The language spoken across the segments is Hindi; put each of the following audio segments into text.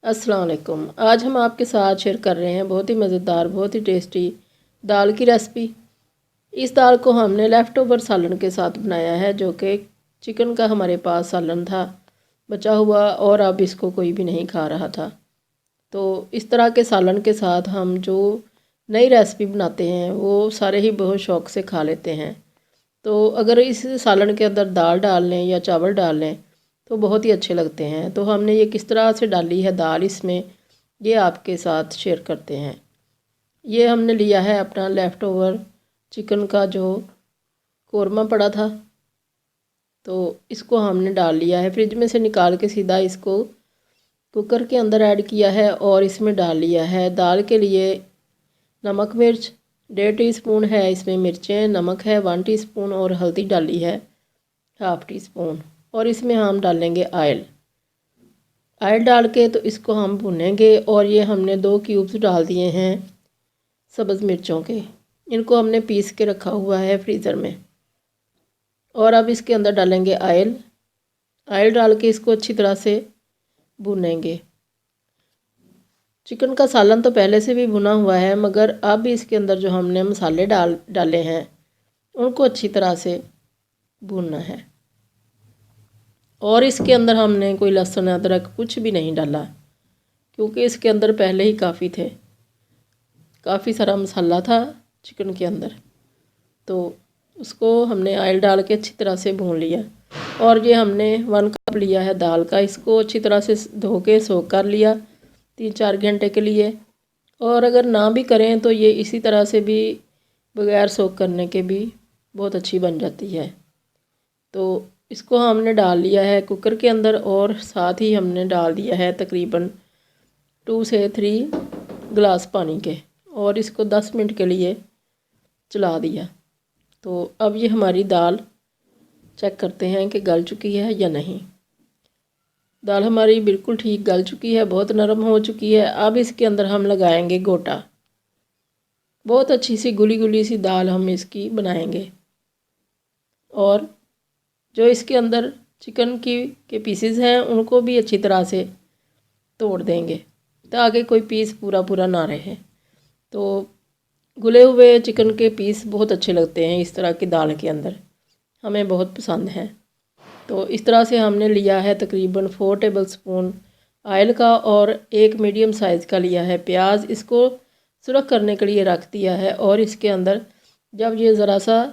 अस्सलाम वालेकुम। आज हम आपके साथ शेयर कर रहे हैं बहुत ही मज़ेदार, बहुत ही टेस्टी दाल की रेसिपी। इस दाल को हमने लेफ़्ट ओवर सालन के साथ बनाया है, जो कि चिकन का हमारे पास सालन था बचा हुआ और अब इसको कोई भी नहीं खा रहा था। तो इस तरह के सालन के साथ हम जो नई रेसिपी बनाते हैं वो सारे ही बहुत शौक़ से खा लेते हैं। तो अगर इस सालन के अंदर दाल डाल लें या चावल डाल लें तो बहुत ही अच्छे लगते हैं। तो हमने ये किस तरह से डाली है दाल इसमें, ये आपके साथ शेयर करते हैं। ये हमने लिया है अपना लेफ़्ट ओवर चिकन का जो कौरमा पड़ा था, तो इसको हमने डाल लिया है। फ्रिज में से निकाल के सीधा इसको कुकर के अंदर ऐड किया है और इसमें डाल लिया है दाल के लिए नमक मिर्च 1.5 टीस्पून है, इसमें मिर्चें, नमक है 1 टीस्पून और हल्दी डाली है 1/2 टीस्पून। और इसमें हम डालेंगे ऑयल। ऑयल डाल के तो इसको हम भुनेंगे। और ये हमने 2 क्यूब्स डाल दिए हैं सब्ज़ मिर्चों के, इनको हमने पीस के रखा हुआ है फ्रीज़र में। और अब इसके अंदर डालेंगे ऑयल। ऑयल डाल के इसको अच्छी तरह से भुनेंगे। चिकन का सालन तो पहले से भी भुना हुआ है, मगर अब इसके अंदर जो हमने मसाले डाले हैं उनको अच्छी तरह से भूनना है। और इसके अंदर हमने कोई लहसुन अदरक कुछ भी नहीं डाला, क्योंकि इसके अंदर पहले ही काफ़ी सारा मसाला था चिकन के अंदर। तो उसको हमने ऑयल डाल के अच्छी तरह से भून लिया। और ये हमने 1 कप लिया है दाल का, इसको अच्छी तरह से धो के सोख कर लिया 3-4 घंटे के लिए। और अगर ना भी करें तो ये इसी तरह से भी बग़ैर सोख करने के भी बहुत अच्छी बन जाती है। तो इसको हमने डाल लिया है कुकर के अंदर और साथ ही हमने डाल दिया है तकरीबन 2 से 3 गिलास पानी के, और इसको 10 मिनट के लिए चला दिया। तो अब ये हमारी दाल चेक करते हैं कि गल चुकी है या नहीं। दाल हमारी बिल्कुल ठीक गल चुकी है, बहुत नरम हो चुकी है। अब इसके अंदर हम लगाएंगे गोटा। बहुत अच्छी सी गुली गुली सी दाल हम इसकी बनाएंगे। और जो इसके अंदर चिकन के पीसेस हैं उनको भी अच्छी तरह से तोड़ देंगे ताकि कोई पीस पूरा ना रहे। तो गुले हुए चिकन के पीस बहुत अच्छे लगते हैं इस तरह की दाल के अंदर, हमें बहुत पसंद है। तो इस तरह से हमने लिया है तकरीबन 4 टेबल स्पून ऑयल का और 1 मीडियम साइज़ का लिया है प्याज। इसको सुरख करने के लिए रख दिया है। और इसके अंदर जब ये ज़रा सा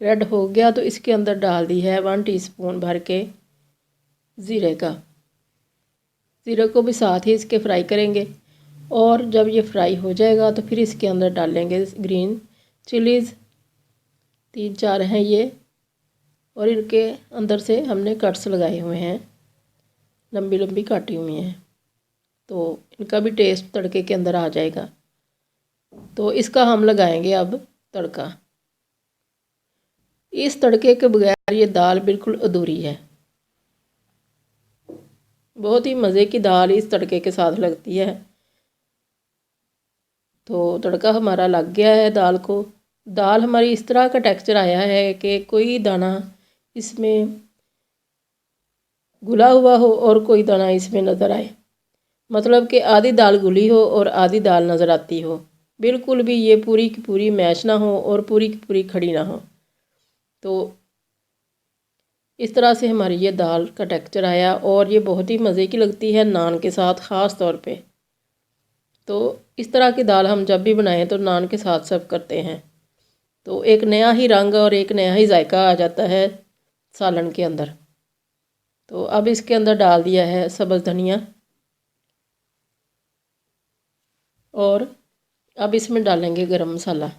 रेड हो गया तो इसके अंदर डाल दी है 1 टीस्पून भर के ज़ीरे का। ज़ीरे को भी साथ ही इसके फ्राई करेंगे। और जब ये फ्राई हो जाएगा तो फिर इसके अंदर डालेंगे ग्रीन चिलीज़ 3-4 हैं ये, और इनके अंदर से हमने कट्स लगाए हुए हैं, लंबी लंबी काटी हुई हैं, तो इनका भी टेस्ट तड़के के अंदर आ जाएगा। तो इसका हम लगाएंगे अब तड़का। इस तड़के के बगैर ये दाल बिल्कुल अधूरी है। बहुत ही मज़े की दाल इस तड़के के साथ लगती है। तो तड़का हमारा लग गया है दाल को। दाल हमारी इस तरह का टेक्सचर आया है कि कोई दाना इसमें घुला हुआ हो और कोई दाना इसमें नज़र आए, मतलब कि आधी दाल घुली हो और आधी दाल नज़र आती हो। बिल्कुल भी ये पूरी की पूरी मैश ना हो और पूरी की पूरी खड़ी ना हो। तो इस तरह से हमारी ये दाल का टेक्सचर आया और ये बहुत ही मज़े की लगती है नान के साथ ख़ास तौर पे। तो इस तरह की दाल हम जब भी बनाएं तो नान के साथ सर्व करते हैं, तो एक नया ही रंग और एक नया ही जायका आ जाता है सालन के अंदर। तो अब इसके अंदर डाल दिया है सब्ज़ धनिया। और अब इसमें डालेंगे गरम मसाला।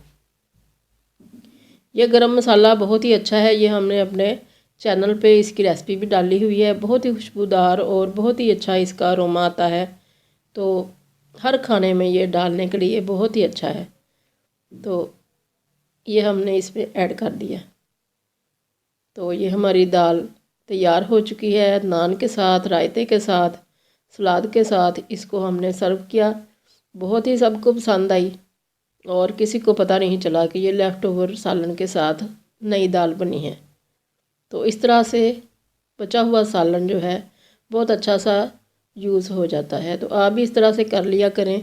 ये गरम मसाला बहुत ही अच्छा है, ये हमने अपने चैनल पे इसकी रेसिपी भी डाली हुई है। बहुत ही खुशबूदार और बहुत ही अच्छा इसका अरोमा आता है। तो हर खाने में ये डालने के लिए बहुत ही अच्छा है। तो ये हमने इसमें ऐड कर दिया। तो ये हमारी दाल तैयार हो चुकी है। नान के साथ, रायते के साथ, सलाद के साथ इसको हमने सर्व किया। बहुत ही सबको पसंद आई और किसी को पता नहीं चला कि ये लेफ़्ट ओवर सालन के साथ नई दाल बनी है। तो इस तरह से बचा हुआ सालन जो है बहुत अच्छा सा यूज़ हो जाता है। तो आप भी इस तरह से कर लिया करें।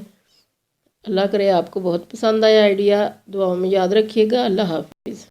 अल्लाह करे आपको बहुत पसंद आया आइडिया। दुआओं में याद रखिएगा। अल्लाह हाफिज़।